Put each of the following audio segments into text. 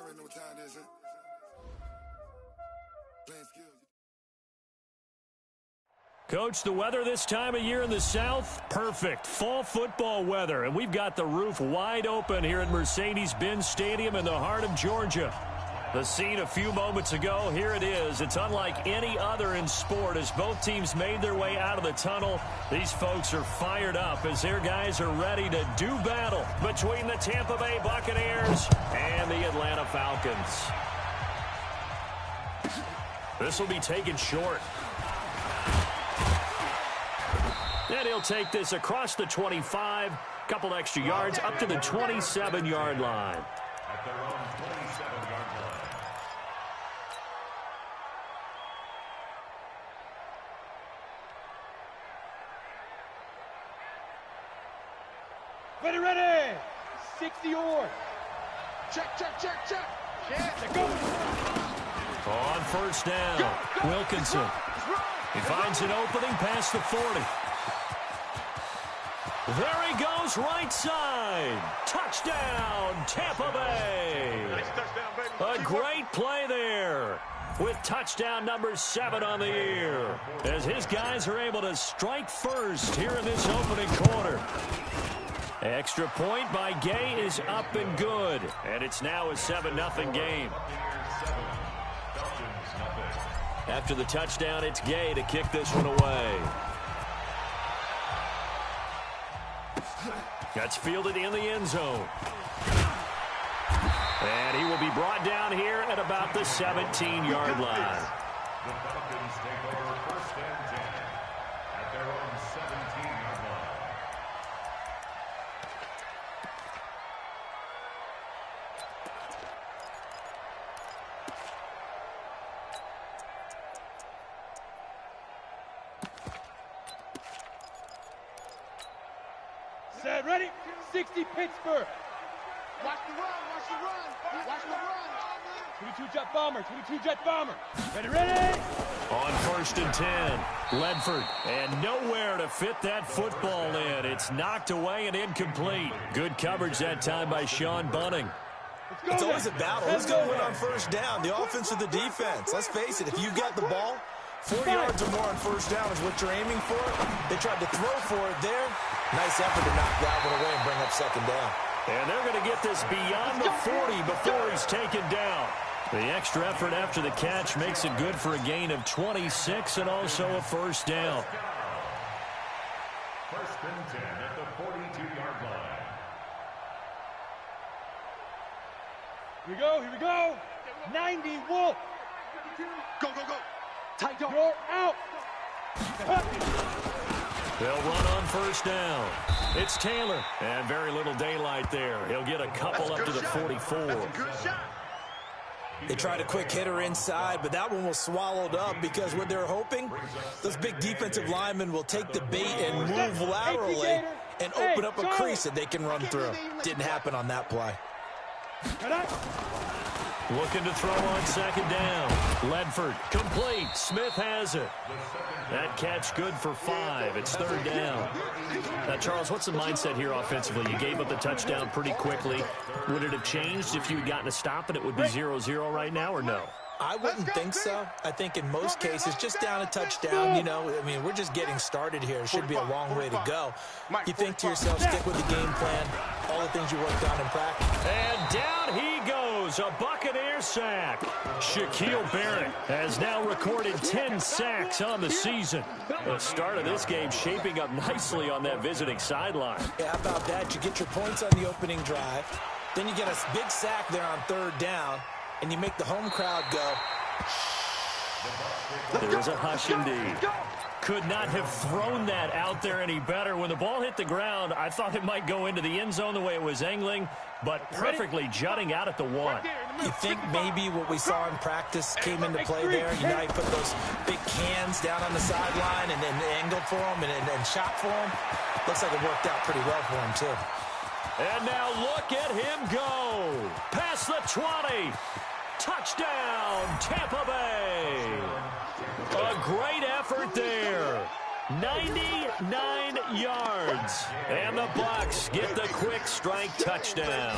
already know what time it is, huh? Playing skills. Coach, the weather this time of year in the South, perfect. Fall football weather, and we've got the roof wide open here at Mercedes-Benz Stadium in the heart of Georgia. The scene a few moments ago, here it is. It's unlike any other in sport as both teams made their way out of the tunnel. These folks are fired up as their guys are ready to do battle between the Tampa Bay Buccaneers and the Atlanta Falcons. This will be taken short. And he'll take this across the 25, couple extra yards up to the 27-yard line. At their own 27-yard line. Ready, ready! 60 yards. Check. Check. Go. On first down, Wilkinson. He finds an opening past the 40. There he goes, right side. Touchdown, Tampa Bay. Nice touchdown, baby. A great play there with touchdown number 7 on the year as his guys are able to strike first here in this opening quarter. Extra point by Gay is up and good, and it's now a 7-0 game. After the touchdown, it's Gay to kick this one away. That's fielded in the end zone. And he will be brought down here at about the 17-yard line. The Falcons take over first and 10 at their own 17-yard line. Set, ready? 60 Pittsburgh. Watch the run. 22 jet bomber. Ready? On first and 10, Ledford, and nowhere to fit that football in. It's knocked away and incomplete. Good coverage that time by Sean Bunning. It's always a battle. Who's going to win on first down, the offense or the defense? Let's face it, if you get the ball, 4 yards or more on first down is what you're aiming for. They tried to throw for it there. Nice effort to knock that one away and bring up second down. And they're going to get this beyond the 40 before he's taken down. The extra effort after the catch makes it good for a gain of 26 and also a first down. First and 10 at the 42-yard line. Here we go. 90 Wolf. Go. Tight door. You're out. They'll run on first down. It's Taylor. And very little daylight there. He'll get a couple up to the 44. That's a good shot. They tried a quick hitter inside, but that one was swallowed up because what they're hoping, those big defensive linemen will take the bait and move laterally and open up a crease that they can run through. Didn't happen on that play. Looking to throw on second down. Ledford, complete. Smith has it. That catch good for 5. It's third down. Now, Charles, what's the mindset here offensively? You gave up the touchdown pretty quickly. Would it have changed if you had gotten a stop and it would be 0-0 right now, or no? I wouldn't think so. I think in most cases, just down a touchdown, you know, I mean, we're just getting started here. It should be a long way to go. You think to yourself, stick with the game plan, all the things you worked on in practice. And down he goes, a Buccaneer sack. Shaquille Barrett has now recorded 10 sacks on the season. The start of this game shaping up nicely on that visiting sideline. Yeah, how about that? You get your points on the opening drive. Then you get a big sack there on third down. And you make the home crowd go. There's a hush indeed. Could not have thrown that out there any better. When the ball hit the ground, I thought it might go into the end zone the way it was angling, but perfectly jutting out at the 1. You think maybe what we saw in practice came into play there? You know, you put those big cans down on the sideline and then angled for them and shot for them. Looks like it worked out pretty well for him, too. And now look at him go. Past the 20. Touchdown, Tampa Bay. A great effort there. 99 yards. And the Bucs get the quick strike touchdown.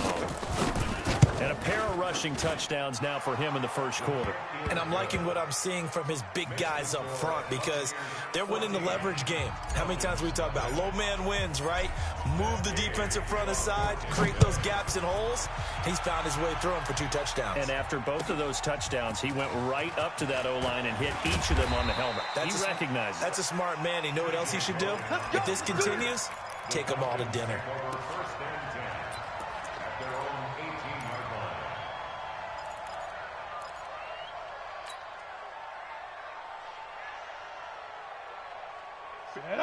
And a pair of rushing touchdowns now for him in the first quarter. And I'm liking what I'm seeing from his big guys up front because they're winning the leverage game. How many times we talk about low man wins, right? Move the defensive front aside, create those gaps and holes. He's found his way through them for 2 touchdowns. And after both of those touchdowns, he went right up to that O-line and hit each of them on the helmet. He recognized it. That's a smart man. You know what else he should do? If this continues, take them all to dinner. First and 10 at their own 18-yard line.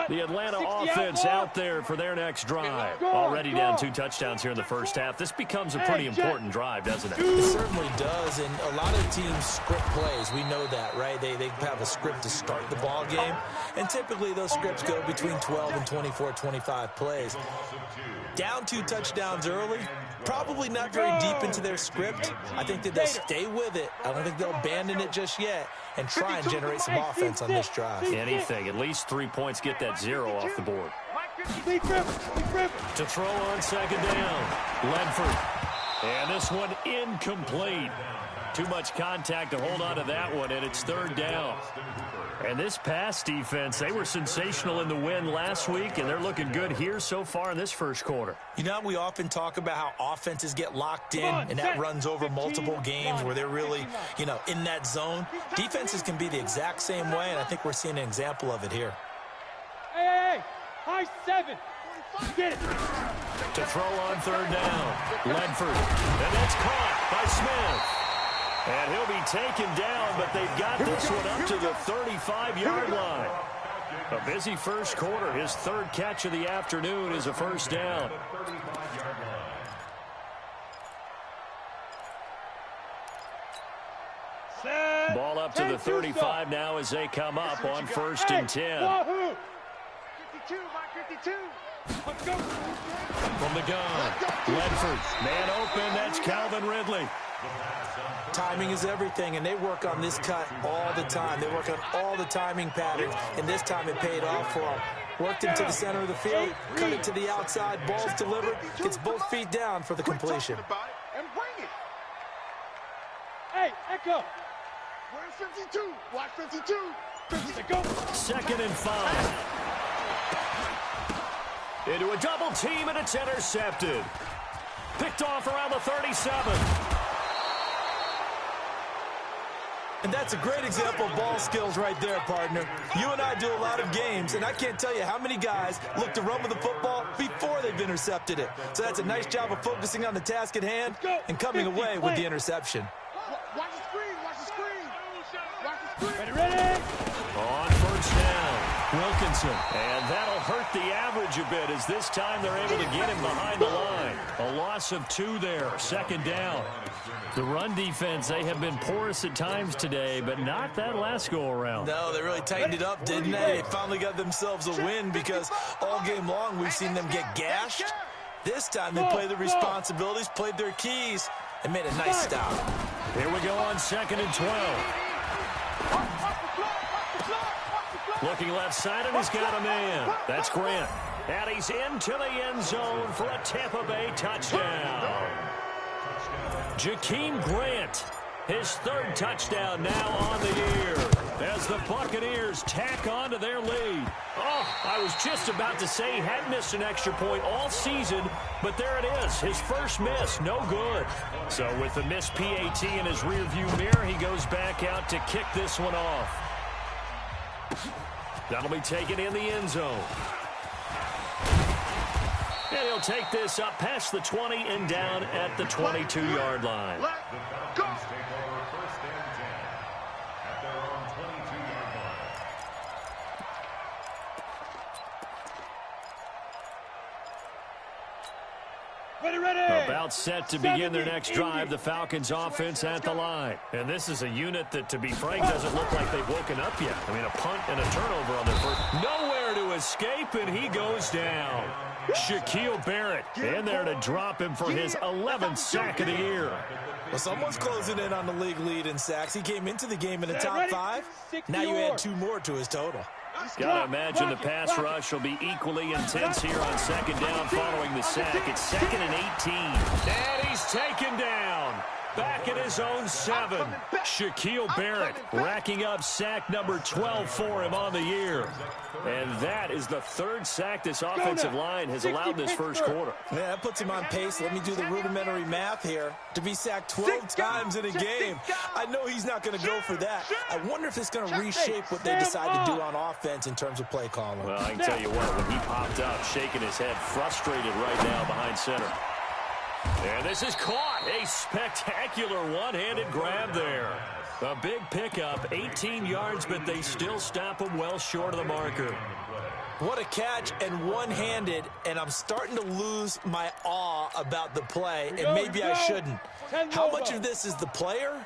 The Atlanta offense out there for their next drive. Already down 2 touchdowns here in the first half. This becomes a pretty important drive, doesn't it? It certainly does, and a lot of teams script plays. We know that, right? They have a script to start the ball game, and typically those scripts go between 12 and 24, 25 plays. Down 2 touchdowns early, probably not very deep into their script. I think that they'll stay with it. I don't think they'll abandon it just yet and try and generate some offense on this drive. Anything, at least 3 points, get that 0 off the board. To throw on second down, Ledford. And this one incomplete. Too much contact to hold on to that one, and it's 3rd down. And this pass defense, they were sensational in the win last week, and they're looking good here so far in this first quarter. You know, we often talk about how offenses get locked in, and that runs over multiple games where they're really, in that zone. Defenses can be the exact same way, and I think we're seeing an example of it here. Hey, high 7. Get it. To throw on 3rd down, Ledford. And that's caught by Smith. And he'll be taken down, but they've got this one up to the 35-yard line. A busy first quarter. His 3rd catch of the afternoon is a first down. Ball up to the 35 now as they come up on 1st and 10. 52, Mike 52. From the gun, Ledford. Man open, that's Calvin Ridley. Timing is everything, and they work on this cut all the time. They work on all the timing patterns, and this time it paid off for them. Worked him to the center of the field, cut it to the outside, ball's delivered, gets both feet down for the completion. And bring it. Hey, Echo. We're in 52. Watch 52. 50, go. 2nd and 5. Into a double team, and it's intercepted. Picked off around the 37. And that's a great example of ball skills right there, partner. You and I do a lot of games, and I can't tell you how many guys look to run with the football before they've intercepted it. So that's a nice job of focusing on the task at hand and coming away with the interception. Watch the screen. Watch the screen. Watch the screen. Ready. On 1st down, Wilkinson. And that'll hurt the average a bit as this time they're able to get him behind the line. A loss of 2 there, 2nd down. The run defense, they have been porous at times today, but not that last go-around. No, they really tightened it up, didn't they? They finally got themselves a win because all game long we've seen them get gashed. This time they played the responsibilities, played their keys, and made a nice stop. Here we go on 2nd and 12. Looking left side, and he's got a man. That's Grant. And he's into the end zone for a Tampa Bay touchdown. Jakeem Grant, his 3rd touchdown now on the year as the Buccaneers tack on to their lead. Oh, I was just about to say he hadn't missed an extra point all season, but there it is, his first miss, no good. So with the missed PAT in his rearview mirror, he goes back out to kick this one off. That'll be taken in the end zone. And he'll take this up past the 20 and down at the 22-yard line. Let go. Take over 1st and 10 at their own 22-yard line. Ready. About set to begin their next drive, the Falcons offense at the line. And this is a unit that, to be frank, doesn't look like they've woken up yet. I mean, a punt and a turnover on their first. Nowhere to escape, and he goes down. Shaquille Barrett in there to drop him for his 11th sack of the year. Well, someone's closing in on the league lead in sacks. He came into the game in the top 5. Now you add 2 more to his total. Gotta imagine the pass rush will be equally intense here on second down following the sack. It's 2nd and 18. And he's taken down. Back at his own 7. Shaquille Barrett racking up sack number 12 for him on the year. And that is the 3rd sack this offensive line has allowed this first quarter. Yeah, that puts him on pace. Let me do the rudimentary math here. To be sacked 12 times in a game, I know he's not going to go for that. I wonder if it's going to reshape what they decide to do on offense in terms of play calling. Well, I can tell you what, when he popped up, shaking his head, frustrated right now behind center. And this is caught. A spectacular one-handed grab there. A big pickup, 18 yards, but they still stop him well short of the marker. What a catch, and one-handed, and I'm starting to lose my awe about the play, and maybe I shouldn't. How much of this is the player?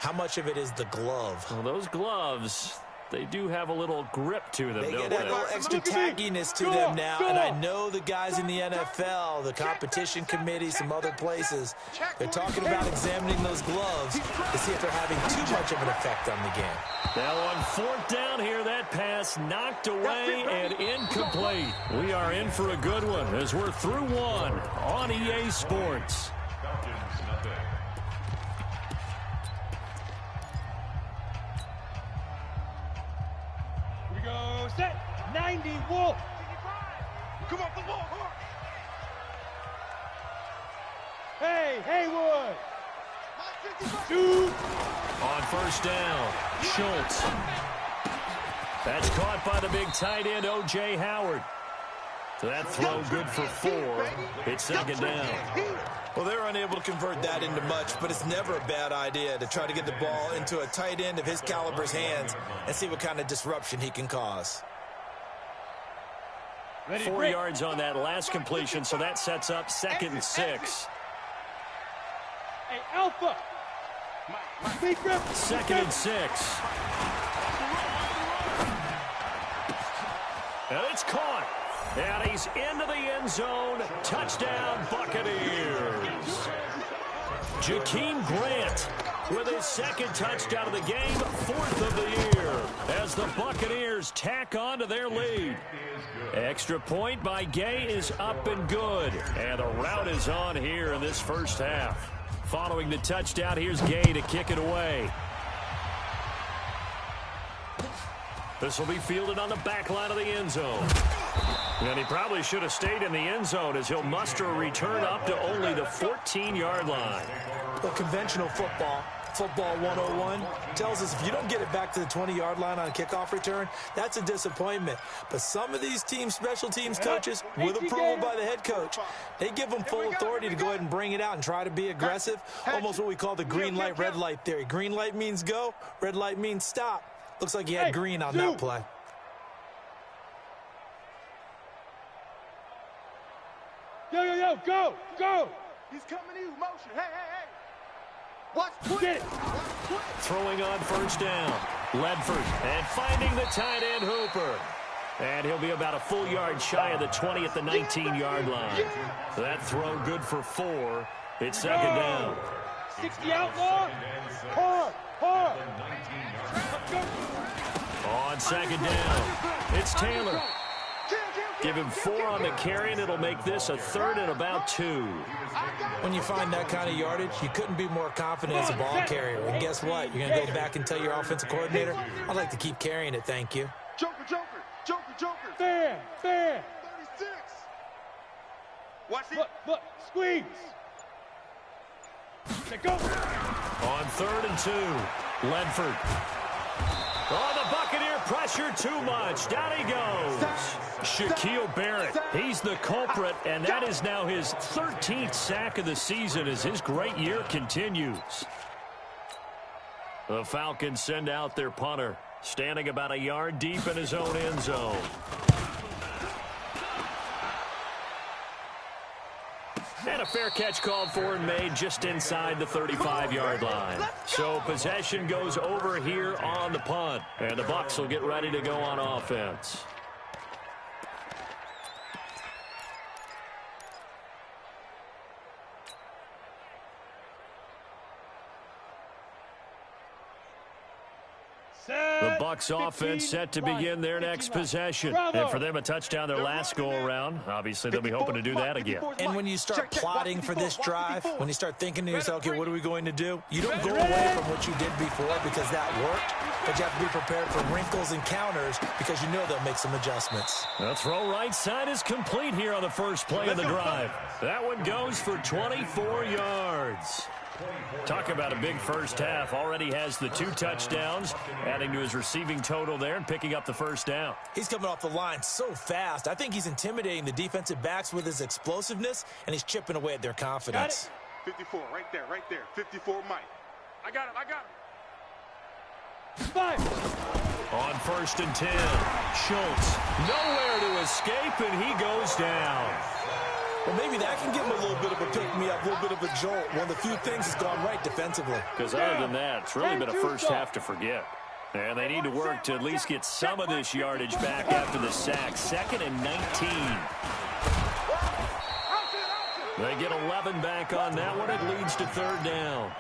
How much of it is the glove? Well, those gloves, they do have a little grip to them, They don't get they? that little extra tackiness to them now, and I know the guys in the NFL, the competition committee, some other places, they're talking about examining those gloves to see if they're having too much of an effect on the game. Now on 4th down here, that pass knocked away and incomplete. We are in for a good one as we're through one on EA Sports. Here we go. Set. 90 Wolf. Come on, come on. Hey, Haywood. Shoot. On 1st down, Schultz. That's caught by the big tight end, O.J. Howard. So that throw good for 4. It's 2nd down. Well, they're unable to convert that into much, but it's never a bad idea to try to get the ball into a tight end of his caliber's hands and see what kind of disruption he can cause. 4 yards on that last completion, so that sets up 2nd and 6. Hey, Alpha. 2nd and 6. And it's caught. And he's into the end zone. Touchdown, Buccaneers. Jakeem Grant with his 2nd touchdown of the game, 4th of the year, as the Buccaneers tack on to their lead. Extra point by Gay is up and good. And the route is on here in this first half. Following the touchdown, here's Gay to kick it away. This will be fielded on the back line of the end zone. And he probably should have stayed in the end zone as he'll muster a return up to only the 14-yard line. Well, conventional football 101, tells us if you don't get it back to the 20-yard line on a kickoff return, that's a disappointment. But some of these special teams coaches, with approval by the head coach, they give them full authority to go ahead and bring it out and try to be aggressive, almost what we call the green light, red light theory. Green light means go, red light means stop. Looks like he had green on that play. Yo, go! He's coming in motion. Hey. Watch, Get it. Throwing on 1st down. Ledford and finding the tight end Hooper. And he'll be about a full yard shy of the 20 at the 19-yard line. So that throw good for 4. It's 2nd down. 60 outlaw. Hard. On 2nd down, it's Taylor. Give him 4 on the carry, and it'll make this a 3rd and about 2. When you find that kind of yardage, you couldn't be more confident as a ball carrier. And guess what? You're going to go back and tell your offensive coordinator, I'd like to keep carrying it, thank you. Joker. Fair. 36. Watch it. Look, squeeze. Go. On 3rd and 2, Ledford. Oh, the Buccaneer pressure too much. Down he goes. Shaquille Barrett, he's the culprit, and that is now his 13th sack of the season as his great year continues. The Falcons send out their punter, standing about a yard deep in his own end zone. And a fair catch called for and made just inside the 35-yard line. So possession goes over here on the punt. And the Bucs will get ready to go on offense. The Bucs offense set to begin their next possession. And for them, a touchdown their last go-around. Obviously, they'll be hoping to do that again. And when you start plotting for this drive, when you start thinking to yourself, okay, what are we going to do? You don't go away from what you did before because that worked, but you have to be prepared for wrinkles and counters because you know they'll make some adjustments. The throw right side is complete here on the first play of the drive. That one goes for 24 yards. Talk about a big first half. Already has the 2 touchdowns, adding to his receiving total there and picking up the first down. He's coming off the line so fast. I think he's intimidating the defensive backs with his explosiveness, and he's chipping away at their confidence. 54, right there. 54, Mike. I got him. 5. On 1st and 10, Schultz nowhere to escape, and he goes down. Well, maybe that can give him a little bit of a pick-me-up, a little bit of a jolt. One of the few things that's gone right defensively. Because other than that, it's really been a first half to forget. And they need to work to at least get some of this yardage back after the sack. 2nd and 19. They get 11 back on that one. It leads to 3rd down.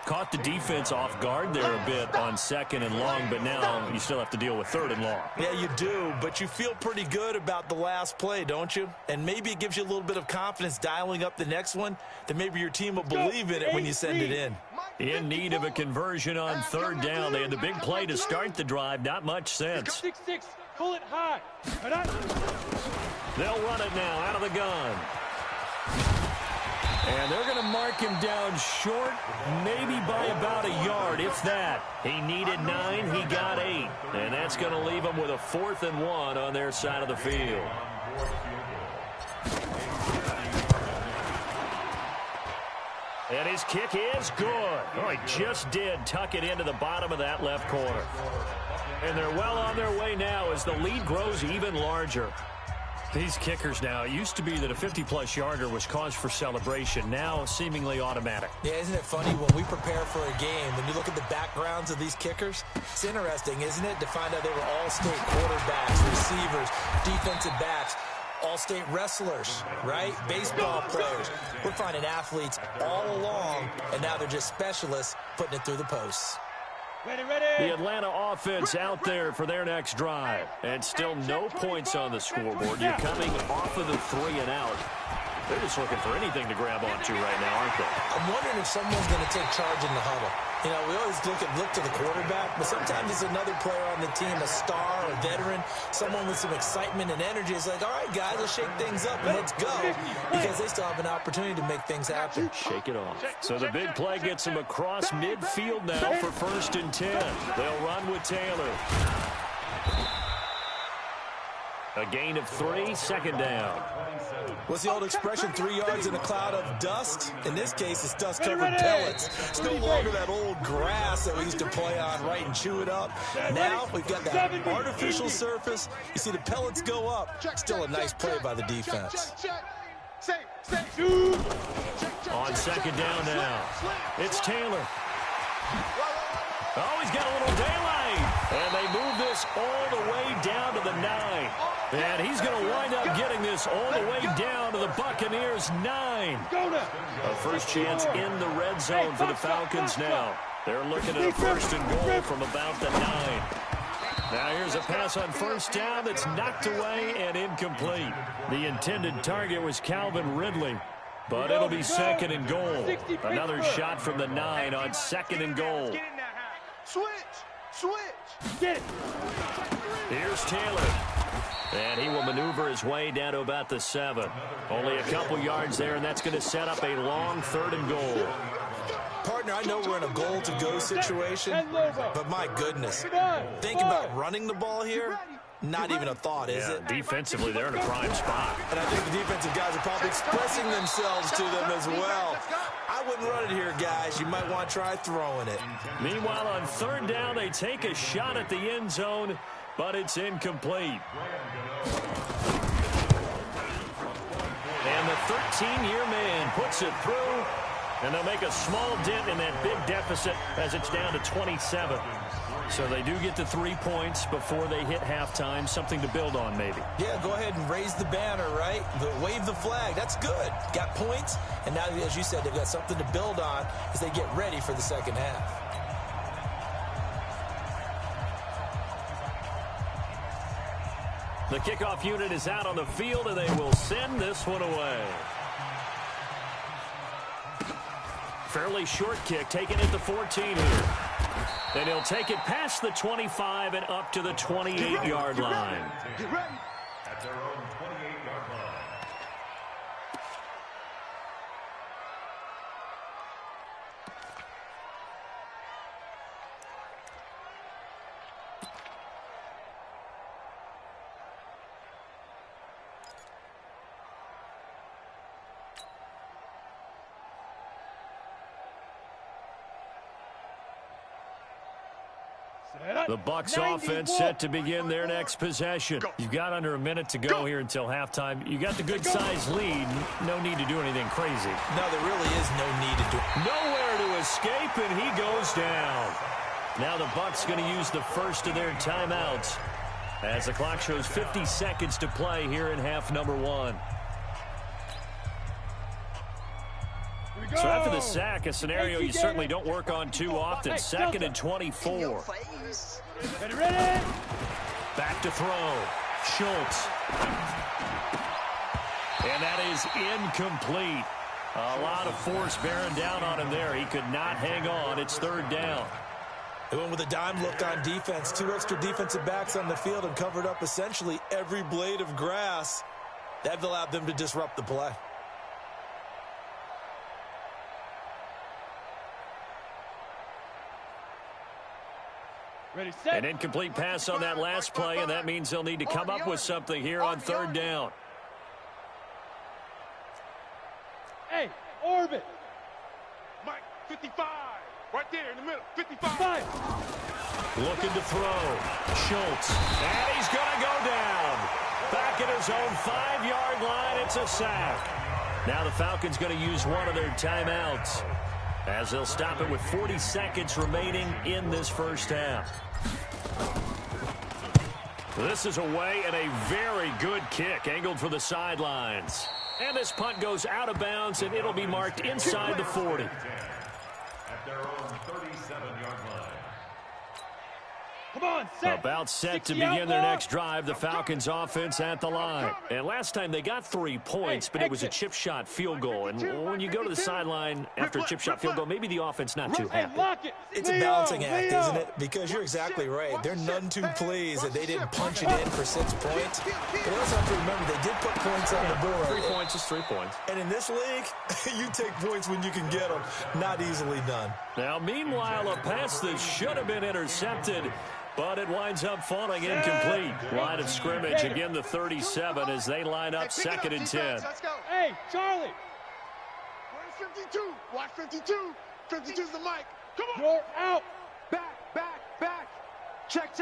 Caught the defense off guard there a bit on 2nd and long, but now you still have to deal with 3rd and long. Yeah, you do, but you feel pretty good about the last play, don't you? And maybe it gives you a little bit of confidence dialing up the next one, that maybe your team will believe in it when you send it in. In need of a conversion on 3rd down. They had the big play to start the drive. Not much sense. 6-6. Pull it high. They'll run it now out of the gun. And they're going to mark him down short, maybe by about a yard, if that. He needed 9, he got 8. And that's going to leave him with a 4th and 1 on their side of the field. And his kick is good. Oh, he just did tuck it into the bottom of that left corner. And they're well on their way now as the lead grows even larger. These kickers now, it used to be that a 50-plus yarder was cause for celebration. Now, seemingly automatic. Yeah, isn't it funny when we prepare for a game, when you look at the backgrounds of these kickers, it's interesting, isn't it, to find out they were all-state quarterbacks, receivers, defensive backs, all-state wrestlers, right? Baseball players. We're finding athletes all along, and now they're just specialists putting it through the posts. Ready. The Atlanta offense out there for their next drive. And still no points on the scoreboard. You're coming off of the 3 and out. They're just looking for anything to grab onto right now, aren't they? I'm wondering if someone's going to take charge in the huddle. You know, we always look to the quarterback, but sometimes it's another player on the team, a star, a veteran, someone with some excitement and energy. It's like, all right, guys, let's shake things up and let's go, because they still have an opportunity to make things happen. Shake it off. So the big play gets them across midfield now for 1st and 10. They'll run with Taylor. A gain of 3, 2nd down. What's the old expression, 3 yards in a cloud of dust? In this case, it's dust-covered pellets. It's no longer that old grass that we used to play on, right, and chew it up. Now we've got that artificial surface. You see the pellets go up. Still a nice play by the defense. On 2nd down now, it's Taylor. Oh, he's got a little daylight. And they move this all the way down to the 9. And he's going to wind up getting this all the way down to the Buccaneers' 9. A first chance in the red zone for the Falcons now. They're looking at a 1st and goal from about the 9. Now here's a pass on 1st down that's knocked away and incomplete. The intended target was Calvin Ridley. But it'll be 2nd and goal. Another shot from the 9 on 2nd and goal. Switch. Get it. Here's Taylor. And he will maneuver his way down to about the 7. Only a couple yards there, and that's going to set up a long 3rd and goal. Partner, I know we're in a goal-to-go situation, but my goodness, think about running the ball here. Not even a thought, is it? Defensively, they're in a prime spot. And I think the defensive guys are probably expressing themselves to them as well. I wouldn't run it here, guys. You might want to try throwing it. Meanwhile, on 3rd down, they take a shot at the end zone, but it's incomplete. And the 13-year man puts it through, and they'll make a small dent in that big deficit as it's down to 27. So they do get the 3 points before they hit halftime, something to build on maybe. Yeah, go ahead and raise the banner, right? Wave the flag. That's good. Got points, and now, as you said, they've got something to build on as they get ready for the second half. The kickoff unit is out on the field, and they will send this one away. Fairly short kick, taken at the 14 here. And he'll take it past the 25 and up to the 28-yard line. Get ready. At their own 28-yard line. The Bucs offense set to begin their next possession. You've got under a minute to go here until halftime. You got the good-sized lead. No need to do anything crazy. No, there really is no need to do. Nowhere to escape, and he goes down. Now the Bucs going to use the first of their timeouts as the clock shows 50 seconds to play here in half number one. So after the sack, a scenario you certainly don't work on too often. 2nd and 24. Ready? Back to throw. Schultz. And that is incomplete. A lot of force bearing down on him there. He could not hang on. It's 3rd down. They went with a dime look on defense. 2 extra defensive backs on the field and covered up essentially every blade of grass. That allowed them to disrupt the play. Ready, set. An incomplete pass on that last play, and that means they'll need to come up with something here on 3rd down. Hey, orbit. Mike, 55. Right there in the middle. 55. Looking to throw. Schultz. And he's going to go down. Back at his own 5-yard line. It's a sack. Now the Falcons going to use one of their timeouts as they'll stop it with 40 seconds remaining in this first half. This is away and a very good kick angled for the sidelines. And this punt goes out of bounds, and it'll be marked inside the 40. At their own 37-yard line. Come on, set. About set to begin their next drive, the Falcons offense at the line. And last time they got 3 points, but it was a chip shot field goal. And when you go to the sideline after a chip shot field goal, maybe the offense not too happy. It's a balancing act, isn't it? Because you're exactly right. They're none too pleased that they didn't punch it in for 6 points. But you also have to remember they did put points on the board. 3 points is 3 points. And in this league, you take points when you can get them. Not easily done. Now, meanwhile, a pass that should have been intercepted, but it winds up falling incomplete. Line of scrimmage, again the 37 as they line up 2nd and 10. Let's go. Hey, Charlie. Where's 52? Watch 52. 52's the mic. Come on. You're out. Back. Check.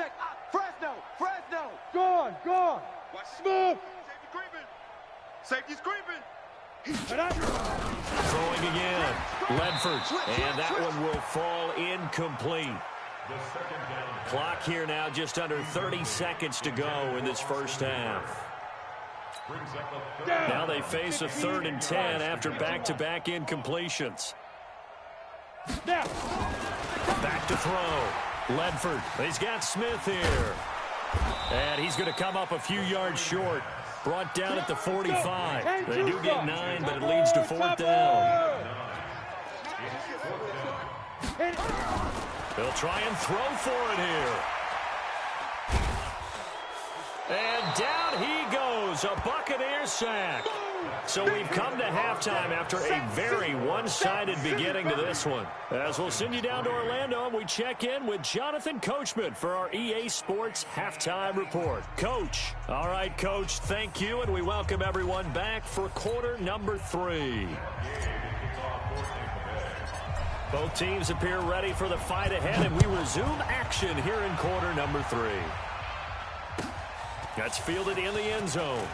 Fresno. Gone. Watch Smooth. Safety's creeping. Throwing again. Ledford. And that one will fall incomplete. The 2nd down. Clock here now, just under 30 seconds to go in this first half. Brings up a 3rd. Now they face a 3rd and 10 after back-to-back incompletions. Now. Back to throw. Ledford. He's got Smith here. And he's going to come up a few yards short. Brought down at the 45. They do get 9, but it leads to 4th down. They'll try and throw for it here. And down he goes, a Buccaneer sack. So we've come to halftime after a very one-sided beginning to this one. As we'll send you down to Orlando, and we check in with Jonathan Coachman for our EA Sports Halftime Report. Coach. All right, Coach, thank you, and we welcome everyone back for quarter number 3. Both teams appear ready for the fight ahead, and we resume action here in quarter number 3. That's fielded in the end zone.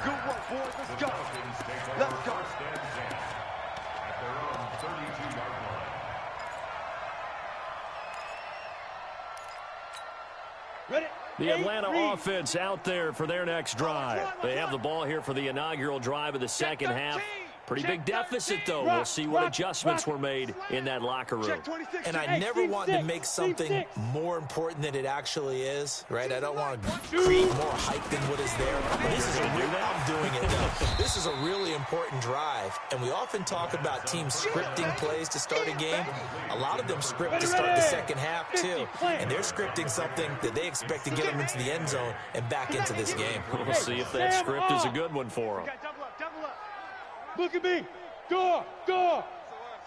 Good work, boys. Let's go. Let's go. At their own 32-yard line. Ready. The Atlanta offense out there for their next drive. They have the ball here for the inaugural drive of the second half. Pretty big deficit, though. We'll see what adjustments were made in that locker room. And I never want to make something more important than it actually is, right? I don't want to create more hype than what is there. But this is I'm doing it, though. This is a really important drive. And we often talk about teams scripting plays to start a game. A lot of them script to start the second half, too. And they're scripting something that they expect to get them into the end zone and back into this game. We'll see if that script is a good one for them. Look at me. Go.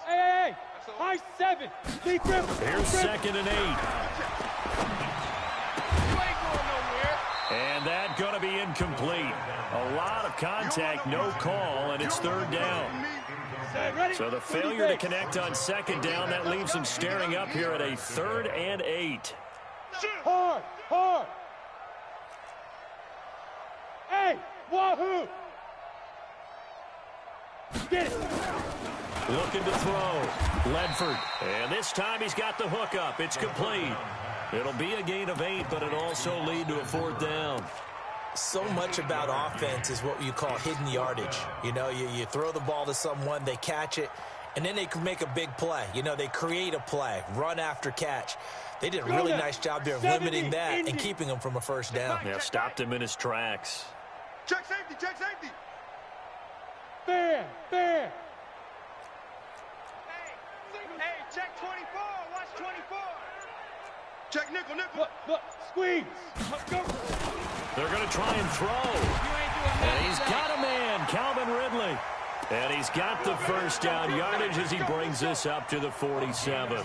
Hey. High 7. Deep dribble. Here's 2nd and 8. And that going to be incomplete. A lot of contact, no call, and it's 3rd down. So the failure to connect on 2nd down, that leaves them staring up here at a 3rd and 8. Hard. Hey, wahoo. Get it. Looking to throw. Ledford. And this time he's got the hook up. It's complete. It'll be a gain of 8, but it'll also lead to a 4th down. So much about offense is what you call hidden yardage. You know, you throw the ball to someone, they catch it, and then they can make a big play. You know, they create a play, run after catch. They did a really nice job there of limiting that and keeping him from a 1st down. Yeah, stopped him in his tracks. Check safety. Fair. Hey, check 24. Watch 24. Check nickel. Look, squeeze. Go. They're going to try and throw. And he's got a man, Calvin Ridley. And he's got the 1st down yardage as he brings this up to the 47.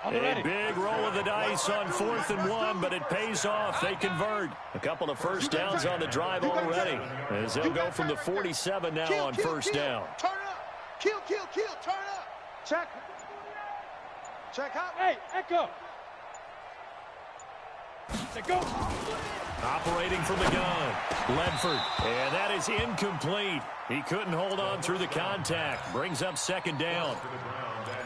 A big roll of the dice on 4th and 1, but it pays off. They convert. A couple of 1st downs on the drive already, as they'll go from the 47 now on 1st down. Turn up. Kill. Turn up. Check out. Hey, Echo. Go. Operating from the gun. Ledford. And that is incomplete. He couldn't hold on through the contact. Brings up 2nd down.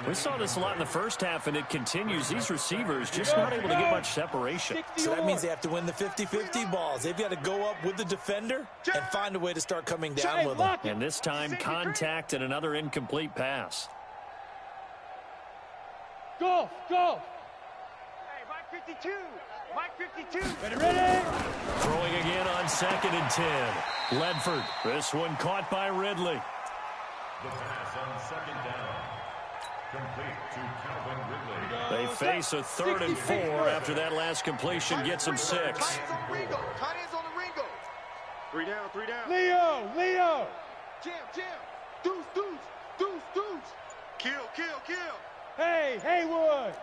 We saw this a lot in the first half, and it continues. These receivers just not able to get much separation. So that means they have to win the 50-50 balls. They've got to go up with the defender and find a way to start coming down with them. And this time, contact and another incomplete pass. Go. Hey, Mike 52. Ready. Throwing again on 2nd and 10. Ledford. This one caught by Ridley. The pass on 2nd down. Complete to Calvin Ridley. They face a 3rd and 4 after that last completion gets them 6. Tight ends on the Ringo. 3 down. Leo. Jam. Deuce. Kill. Hey, Haywood.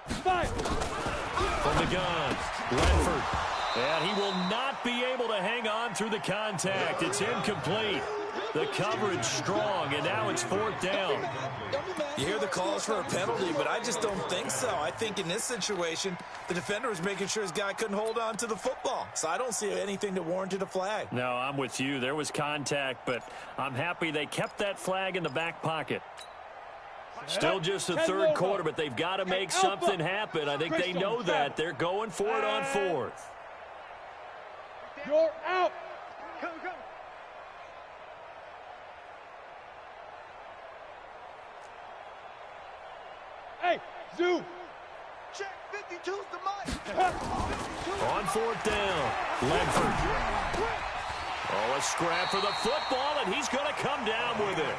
5. From the gun, Ledford. And he will not be able to hang on through the contact. It's incomplete. The coverage strong, and now it's 4th down. You hear the calls for a penalty, but I just don't think so. I think in this situation, the defender was making sure his guy couldn't hold on to the football. So I don't see anything that warranted a flag. No, I'm with you. There was contact, but I'm happy they kept that flag in the back pocket. Still just the 3rd quarter, but they've got to make something happen. I think they know that. They're going for it on 4th. You're out. Go. Hey, Zoo. Check 52's the mic. On 4th down, Ledford. Oh, a scrap for the football, and he's going to come down with it.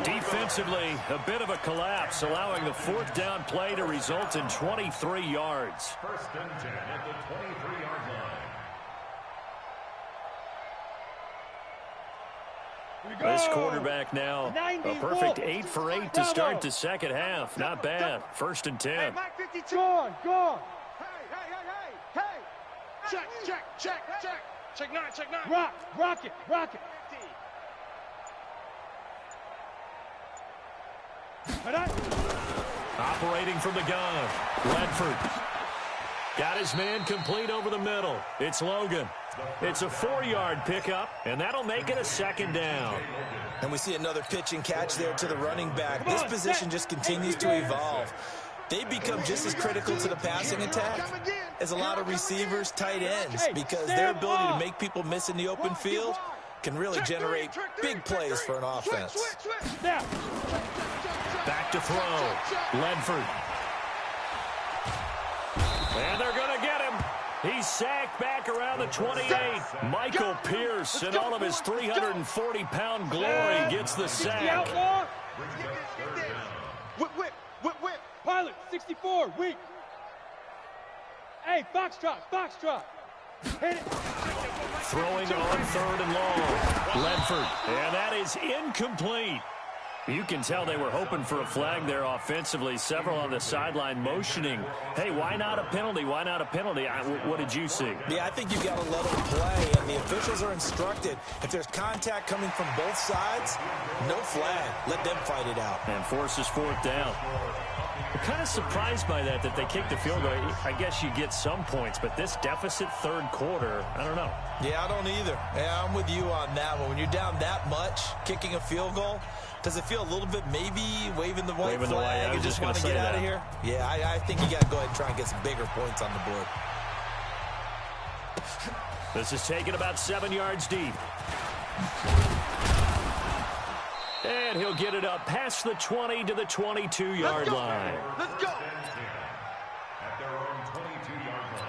Defensively, a bit of a collapse, allowing the 4th down play to result in 23 yards. 1st and 10 at the 23-yard line. This quarterback now, a perfect 8 for 8 to start the second half. Not bad. 1st and 10. Hey, Mike 52. Gone. Hey. Check. Check 9. Rock it. Operating from the gun, Ledford. Got his man complete over the middle. It's Logan. It's a 4-yard pickup, and that'll make it a 2nd down. And we see another pitch and catch there to the running back. This position just continues to evolve. they become just as critical to the passing attack as a lot of receivers, tight ends, because their ability to make people miss in the open field can really generate big plays for an offense. Back to throw. Ledford. And they're going to get him. He's sacked back around the 28. Michael Pierce, in all of his 340-pound glory, gets the sack. Whip. Pilot, 64, weak. Hey, foxtrot. Hit it. Throwing on 3rd and long. Ledford. And that is incomplete. You can tell they were hoping for a flag there offensively. Several on the sideline motioning. Hey, why not a penalty? Why not a penalty? What did you see? Yeah, I think you've got to let them play, and the officials are instructed. If there's contact coming from both sides, no flag. Let them fight it out. And forces 4th down. I'm kind of surprised by that they kicked the field goal. I guess you get some points, but this deficit 3rd quarter, I don't know. Yeah, I don't either. Yeah, I'm with you on that one. When you're down that much, kicking a field goal, does it feel a little bit maybe waving the white flag and just want to get out of here? Yeah, I think you got to go ahead and try and get some bigger points on the board. This is taken about 7 yards deep. And he'll get it up past the 20 to the 22-yard line. Let's go. At their own 22-yard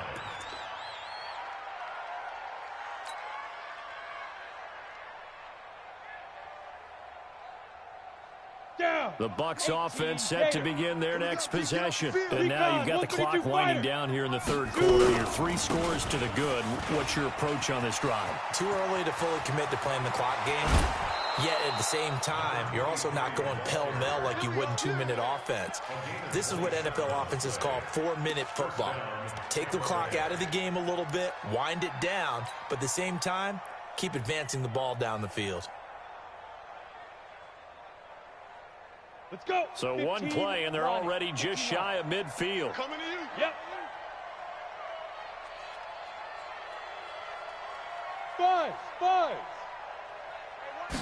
line. The Bucs offense set to begin their next possession. And now you've got the clock winding down here in the 3rd quarter. You're 3 scores to the good. What's your approach on this drive? Too early to fully commit to playing the clock game. Yet at the same time, you're also not going pell-mell like you would in 2-minute offense. This is what NFL offenses call 4-minute football. Take the clock out of the game a little bit, wind it down, but at the same time, keep advancing the ball down the field. Let's go. So 1 play, and they're already just shy of midfield. Coming to you. Yep. 5.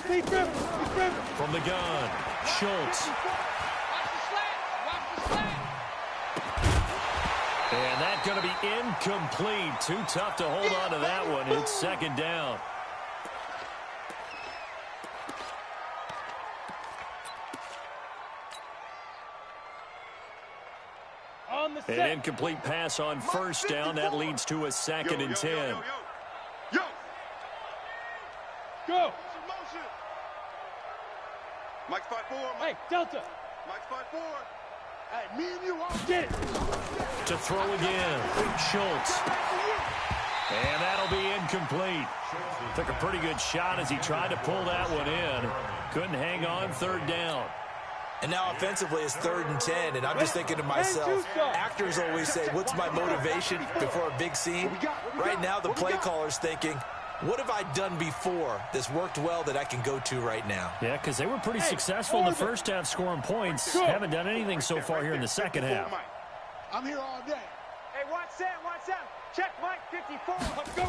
Steve Griffin. From the gun, Schultz. And that's going to be incomplete. Too tough to hold on to that one. It's 2nd down. An incomplete pass on 1st down. That leads to a 2nd and 10. Go. Mike's 5-4. Hey, Delta. Mike's 5-4. Hey, me and you all Get it. To throw again, Schultz. And that'll be incomplete. Took a pretty good shot as he tried to pull that one in. Couldn't hang on 3rd down. And now offensively it's 3rd and 10, and I'm just thinking to myself, actors always say, what's my motivation before a big scene? Right now the play caller's thinking, what have I done before that's worked well that I can go to right now? Yeah, because they were pretty successful in the first half scoring points. Haven't done anything so far here in the second half. I'm here all day. Hey, watch that. Check Mike 54. Let's go.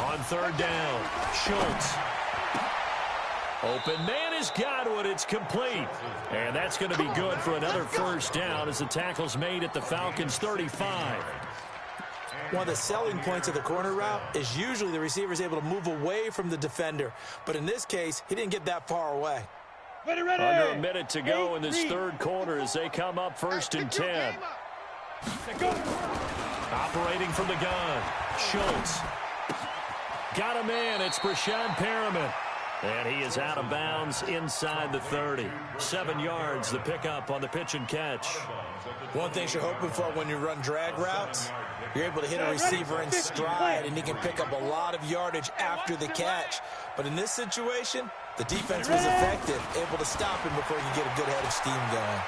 On 3rd down, Schultz. Open man is Godwin. It's complete. And that's going to be good for another 1st down as the tackle's made at the Falcons' 35. One of the selling points of the corner route is usually the receiver is able to move away from the defender. But in this case, he didn't get that far away. Ready. Under a minute to go in this 3rd quarter as they come up 1st and 10. Go. Operating from the gun, Schultz. Got him in. It's Brashad Perriman. And he is out of bounds inside the 30. 7 yards, the pickup on the pitch and catch. One thing you're hoping for when you run drag routes, you're able to hit a receiver in stride, and he can pick up a lot of yardage after the catch. But in this situation, the defense was effective, able to stop him before he could get a good head of steam going.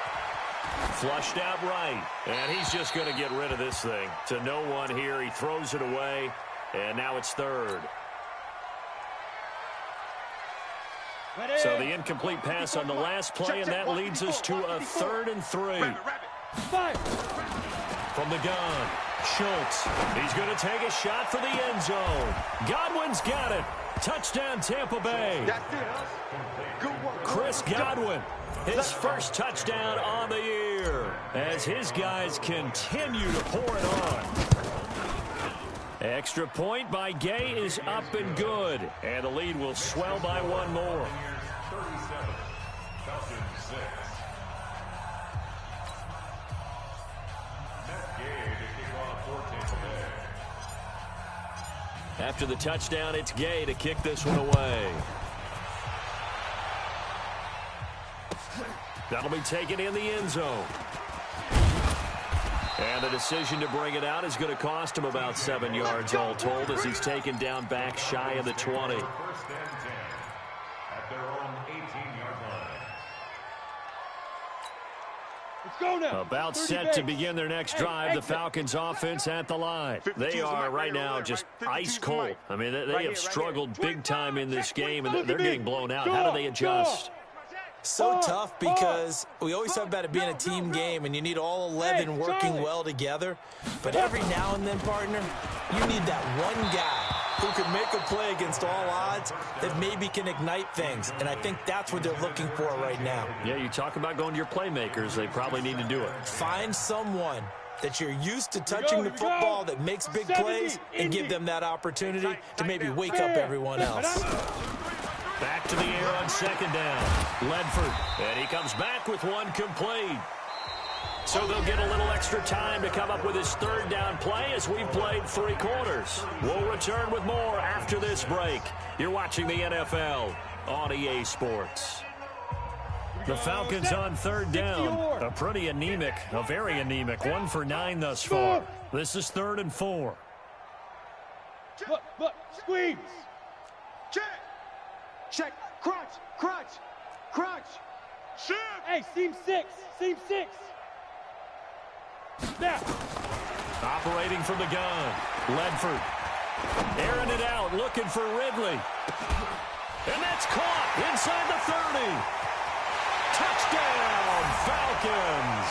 Flushed out right, and he's just going to get rid of this thing. To no one here, he throws it away, and now it's 3rd. So the incomplete pass on the last play, and that leads us to a 3rd and 3. From the gun, Schultz. He's going to take a shot for the end zone. Godwin's got it. Touchdown, Tampa Bay. That's it. Good work. Chris Godwin. his first touchdown on the year as his guys continue to pour it on. Extra point by Gay is up and good, and the lead will swell by one more. 37, Falcons 6. Matt Gay to kick off for Tampa Bay. After the touchdown, it's Gay to kick this one away. That'll be taken in the end zone. And the decision to bring it out is going to cost him about 7 yards all told as he's taken down back shy of the 20. First and 10 at their own 18-yard line. Let's go now. About set to begin their next drive, the Falcons offense at the line. They are right now just ice cold. I mean, they have struggled big time in this game, and they're getting blown out. How do they adjust? So tough because we always talk about it being a team game and you need all 11 working well together. But every now and then, partner, you need that one guy who can make a play against all odds that maybe can ignite things. And I think that's what they're looking for right now. Yeah, you talk about going to your playmakers. They probably need to do it. Find someone that you're used to touching the football that makes big plays and give them that opportunity to maybe wake up everyone else. Back to the air on second down. Ledford, and he comes back with one complete. So they'll get a little extra time to come up with his third down play as we've played 3 quarters. We'll return with more after this break. You're watching the NFL on EA Sports. The Falcons on third down. A pretty anemic, a very anemic 1 for 9 thus far. This is 3rd and 4. Look, squeeze. Check. Check. Crunch. Crunch. Crunch. Shift. Hey, seam 6. Seam 6. Snap. Operating from the gun. Ledford. Airing it out, looking for Ridley. And that's caught inside the 30. Touchdown, Falcons.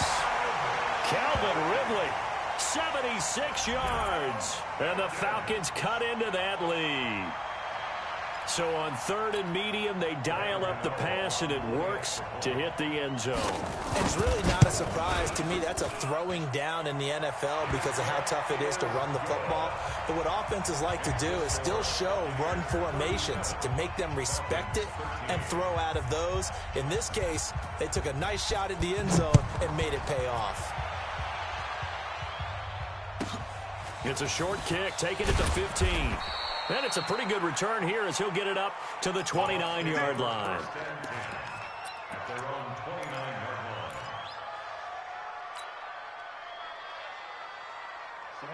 Calvin Ridley, 76 yards. And the Falcons cut into that lead. So on 3rd and medium, they dial up the pass, and it works to hit the end zone. And it's really not a surprise to me. That's a throwing down in the NFL because of how tough it is to run the football. But what offenses like to do is still show run formations to make them respect it and throw out of those. In this case, they took a nice shot at the end zone and made it pay off. It's a short kick, taken at the 15. And it's a pretty good return here as he'll get it up to the 29-yard line. At their own 29-yard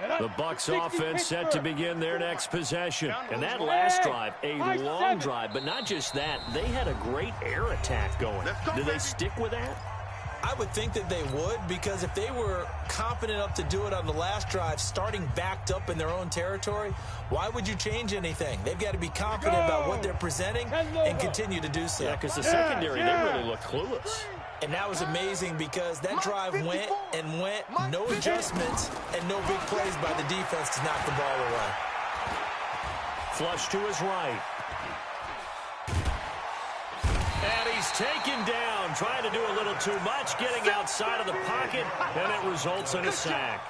line. The Bucs offense set to begin their next possession. And that last drive, a long drive, but not just that. They had a great air attack going. Do they stick with that? I would think that they would, because if they were confident enough to do it on the last drive, starting backed up in their own territory, why would you change anything? They've got to be confident about what they're presenting and continue to do so. Yeah, because the secondary, they really look clueless. And that was amazing because that drive went and went, no adjustments, and no big plays by the defense to knock the ball away. Flush to his right. And he's taken down, trying to do a little too much, getting outside of the pocket, and it results in a sack.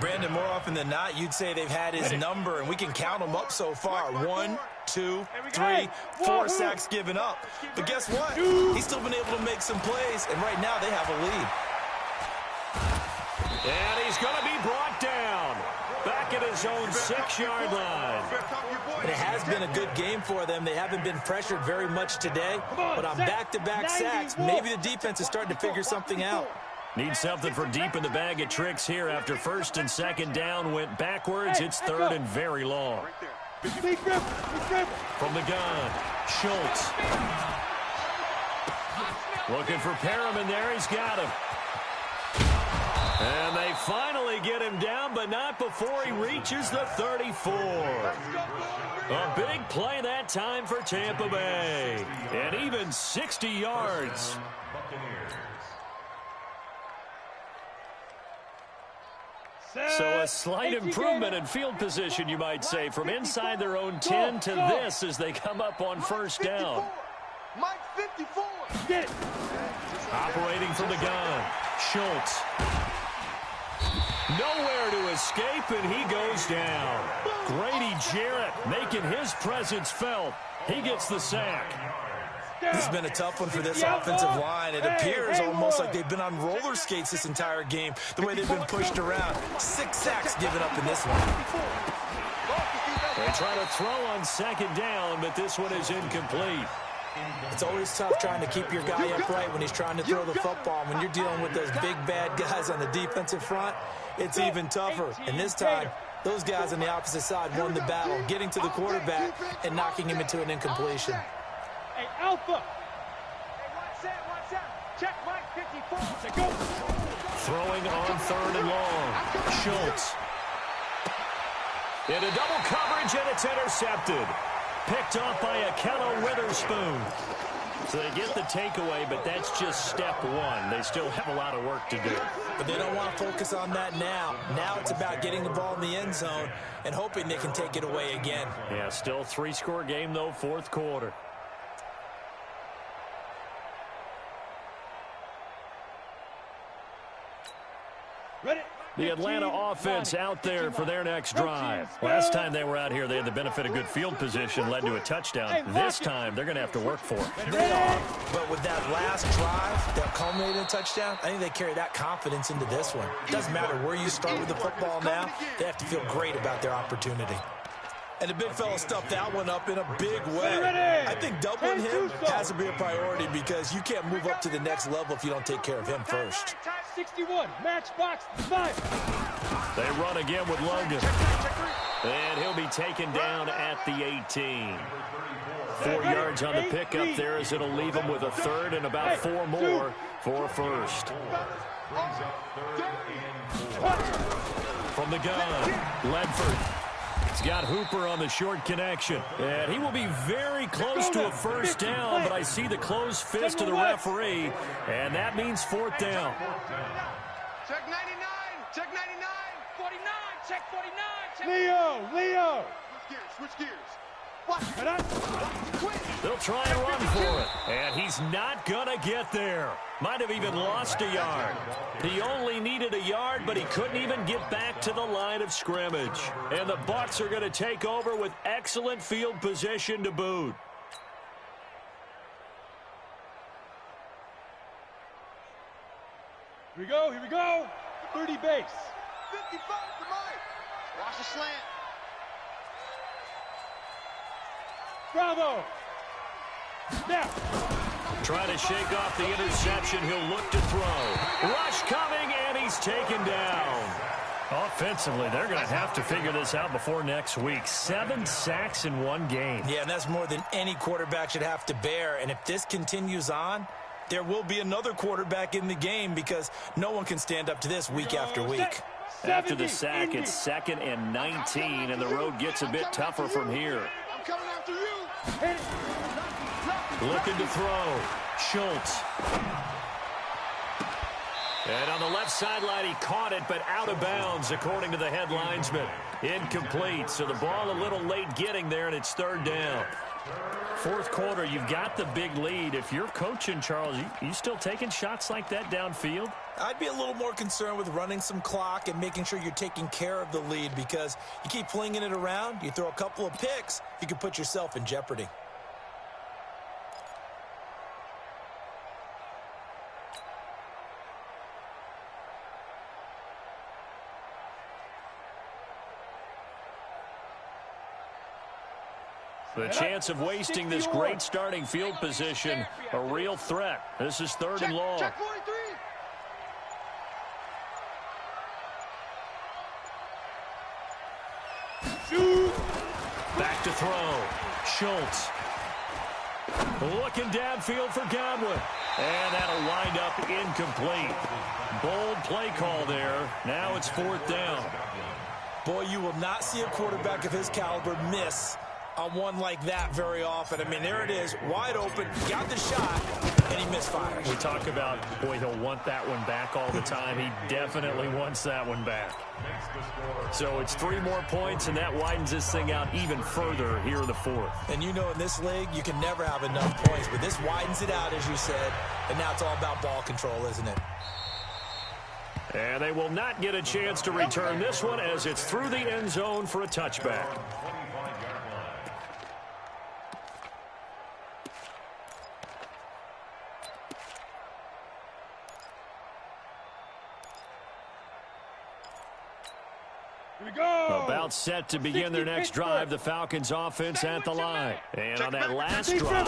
Brandon, more often than not, you'd say they've had his number, and we can count them up so far. 1, 2, 3, 4 sacks given up. But guess what? He's still been able to make some plays, and right now they have a lead. And he's going to be brought down back at his own 6-yard line. And it has been a good game for them. They haven't been pressured very much today, but on back-to-back sacks, maybe the defense is starting to figure something out. Need something for deep in the bag of tricks here after 1st and 2nd down went backwards. It's 3rd and very long. From the gun, Schultz. Looking for Perriman there. He's got him. And they finally get him down, but not before he reaches the 34. A big play that time for Tampa Bay. And even 60 yards. So a slight improvement in field position, you might say, from inside their own 10 to this as they come up on 1st down. Mike 54. 54. Get it. Operating from the gun, Schultz. Nowhere to escape, and he goes down. Grady Jarrett making his presence felt. He gets the sack. This has been a tough one for this offensive line. It appears almost like they've been on roller skates this entire game, the way they've been pushed around. 6 sacks given up in this one. They try to throw on second down, but this one is incomplete. It's always tough trying to keep your guy upright when he's trying to throw the football. When you're dealing with those big, bad guys on the defensive front, it's even tougher. And this time, those guys on the opposite side won the battle, getting to the quarterback and knocking him into an incompletion. Hey, Alpha. Hey, one set. Check Mike 54. Let's go. Throwing on third and long. Schultz. Into double coverage, and it's intercepted. Picked off by Akello Witherspoon. So they get the takeaway, but that's just step one. They still have a lot of work to do. But they don't want to focus on that now. Now it's about getting the ball in the end zone and hoping they can take it away again. Yeah, still 3-score game, though, fourth quarter. Ready. The Atlanta offense out there for their next drive. Last time they were out here, they had the benefit of good field position, led to a touchdown. This time, they're going to have to work for it. They are, but with that last drive that culminated in a touchdown, I think they carry that confidence into this one. It doesn't matter where you start with the football now, they have to feel great about their opportunity. And the big fella stuffed that one up in a big way. I think doubling him has to be a priority because you can't move up to the next level if you don't take care of him first. 61, matchbox 5. They run again with Logan. And he'll be taken down at the 18. 4 yards on the pickup there as it'll leave him with a third and about 4 more for first. From the gun, Ledford. He's got Hooper on the short connection. And he will be very close to a first down, but I see the closed fist of the referee, and that means fourth down. Check 99. Check 99. 49. Check 49. Check Leo. Switch gears. Watch. They'll try and run for it. And he's not going to get there. Might have even lost a yard. He only needed a yard, but he couldn't even get back to the line of scrimmage. And the Bucs are going to take over with excellent field position to boot. Here we go. 30 base. 55 to Mike. Watch the slant. Bravo. Now. Trying to shake off the interception. He'll look to throw. Rush coming, and he's taken down. Offensively, they're going to have to figure this out before next week. 7 sacks in one game. Yeah, and that's more than any quarterback should have to bear. And if this continues on, there will be another quarterback in the game because no one can stand up to this week after week. After the sack, it's 2nd and 19, and the road gets a bit tougher from here. I'm coming after you. Looking to throw. Schultz. And on the left sideline, he caught it, but out of bounds, according to the head linesman. Incomplete, so the ball a little late getting there, and it's third down. Fourth quarter, you've got the big lead. If you're coaching, Charles, you still taking shots like that downfield? I'd be a little more concerned with running some clock and making sure you're taking care of the lead because you keep flinging it around, you throw a couple of picks, you can put yourself in jeopardy. The chance of wasting this great starting field position, a real threat. This is third and long. Check 43. Back to throw. Schultz. Looking downfield for Godwin. And that'll wind up incomplete. Bold play call there. Now it's fourth down. Boy, you will not see a quarterback of his caliber miss on one like that very often. I mean, there it is, wide open, got the shot, and he misfires. We talk about, boy, he'll want that one back all the time. He definitely wants that one back. So it's 3 more points, and that widens this thing out even further here in the 4th. And you know, in this league, you can never have enough points, but this widens it out, as you said, and now it's all about ball control, isn't it? And they will not get a chance to return this one as it's through the end zone for a touchback. About set to begin their next drive, the Falcons offense at the line. And on that last drive,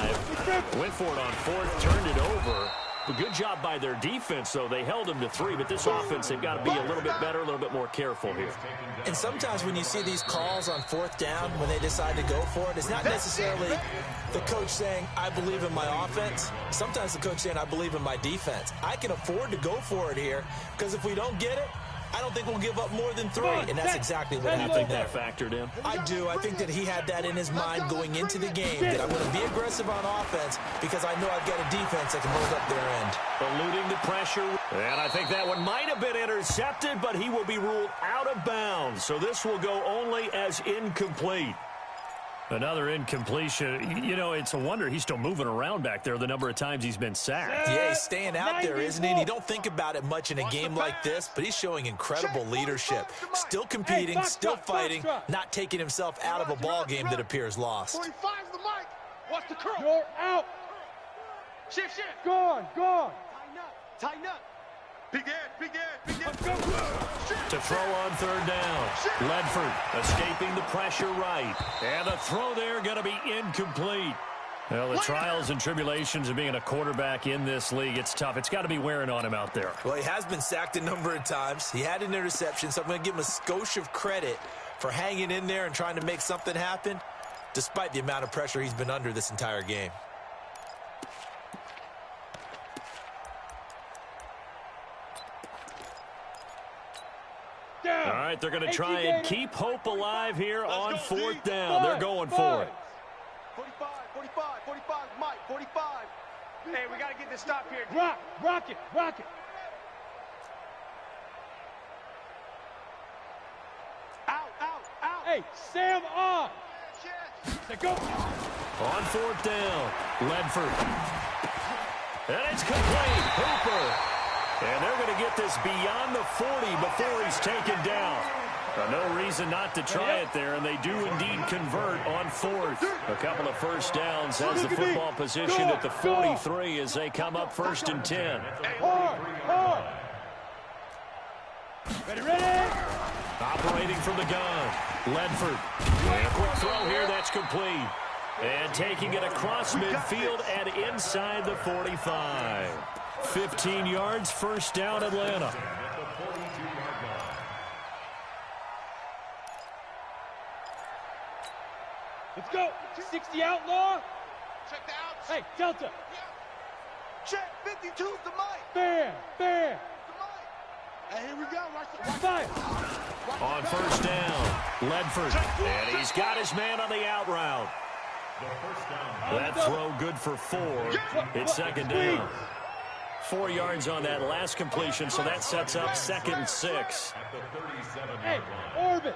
went for it on 4th, turned it over. A good job by their defense, though. They held them to 3, but this offense, they've got to be a little bit better, a little bit more careful here. And sometimes when you see these calls on 4th down, when they decide to go for it, it's not necessarily the coach saying, I believe in my offense. Sometimes the coach saying, I believe in my defense. I can afford to go for it here, because if we don't get it, I don't think we'll give up more than 3, and that's exactly what happened. You think that factored in? I do. I think that he had that in his mind going into the game, that I'm going to be aggressive on offense because I know I've got a defense that can hold up their end. Eluding the pressure, and I think that one might have been intercepted, but he will be ruled out of bounds. So this will go only as incomplete. Another incompletion. You know, it's a wonder he's still moving around back there the number of times he's been sacked. Yeah, he's staying out there, isn't he? And you don't think about it much in a game like this, but he's showing incredible leadership. Still competing, still fighting, not taking himself out of a ball game that appears lost. 45's the mic. Watch the curl. You're out. Shift. Gone. Tighten up. Big head. To throw on 3rd down. Ledford escaping the pressure right. And the throw there going to be incomplete. Well, the trials and tribulations of being a quarterback in this league, it's tough. It's got to be wearing on him out there. Well, he has been sacked a number of times. He had an interception, so I'm going to give him a skosh of credit for hanging in there and trying to make something happen, despite the amount of pressure he's been under this entire game. All right, they're going to try and keep hope alive here on 4th down. They're going for it. 45, Mike, 45. Hey, we got to get this stop here. Rock it. Out. Hey, Sam on. Go. On 4th down, Ledford. And it's complete. Hooper. And they're going to get this beyond the 40 before he's taken down. No reason not to try it there, and they do indeed convert on 4th. A couple of first downs as the football position at the 43 as they come up 1st and 10. Hard. Ready. Operating from the gun, Ledford. And a quick throw here, that's complete. And taking it across midfield and inside the 45. 15 yards, 1st down, Atlanta. Let's go. 60 outlaw. Check the outs. Hey, Delta. Check 52's the mic. Fair. The mic. Hey, here we go. Watch Fire. On 1st down, Ledford. And he's got his man on the out route. That throw good for 4. It's 2nd down. 4 yards on that last completion, so that sets up 2nd and 6. Hey, orbit.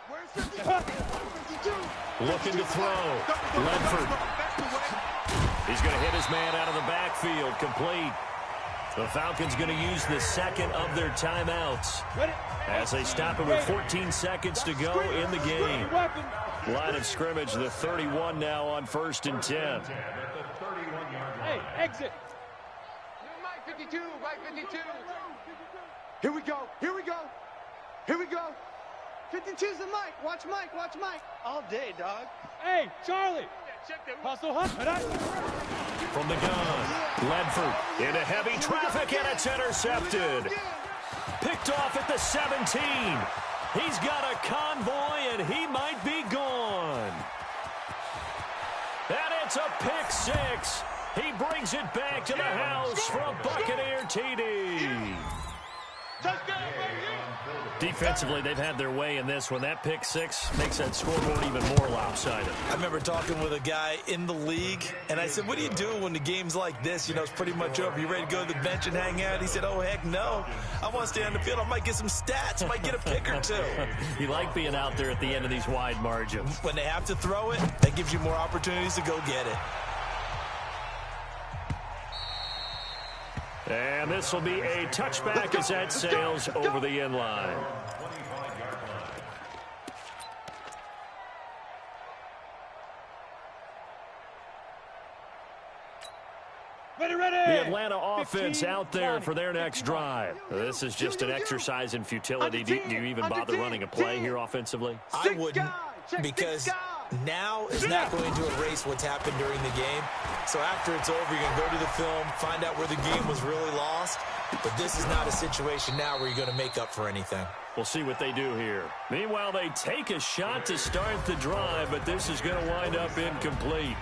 Where's 52? Looking to throw. Ledford. He's going to hit his man out of the backfield. Complete. The Falcons going to use the 2nd of their timeouts as they stop it with 14 seconds to go in the game. Line of scrimmage, the 31 now on 1st and 10. Hey, exit. Mike 52. Here we go. 52's the mic. Watch Mike. All day, dog. Hey, Charlie. Hustle. From the gun, Ledford into heavy traffic, and it's intercepted. Picked off at the 17. He's got a convoy, and he might be gone. And it's a pick 6. He brings it back to the house for a Buccaneer TD. Touchdown, baby. Defensively, they've had their way in this one. That pick six makes that scoreboard even more lopsided. I remember talking with a guy in the league, and I said, what do you do when the game's like this? You know, it's pretty much over. You ready to go to the bench and hang out? He said, oh, heck no. I want to stay on the field. I might get some stats. I might get a pick or two. You like being out there at the end of these wide margins. When they have to throw it, that gives you more opportunities to go get it. And this will be a touchback as that sails over the end line. Ready. The Atlanta offense out there for their next drive. This is just an exercise in futility. Do you even bother running a play here offensively? I wouldn't, because now is not going to erase what's happened during the game. So after it's over, you're going to go to the film, find out where the game was really lost. But this is not a situation now where you're going to make up for anything. We'll see what they do here. Meanwhile, they take a shot to start the drive, but this is going to wind up incomplete.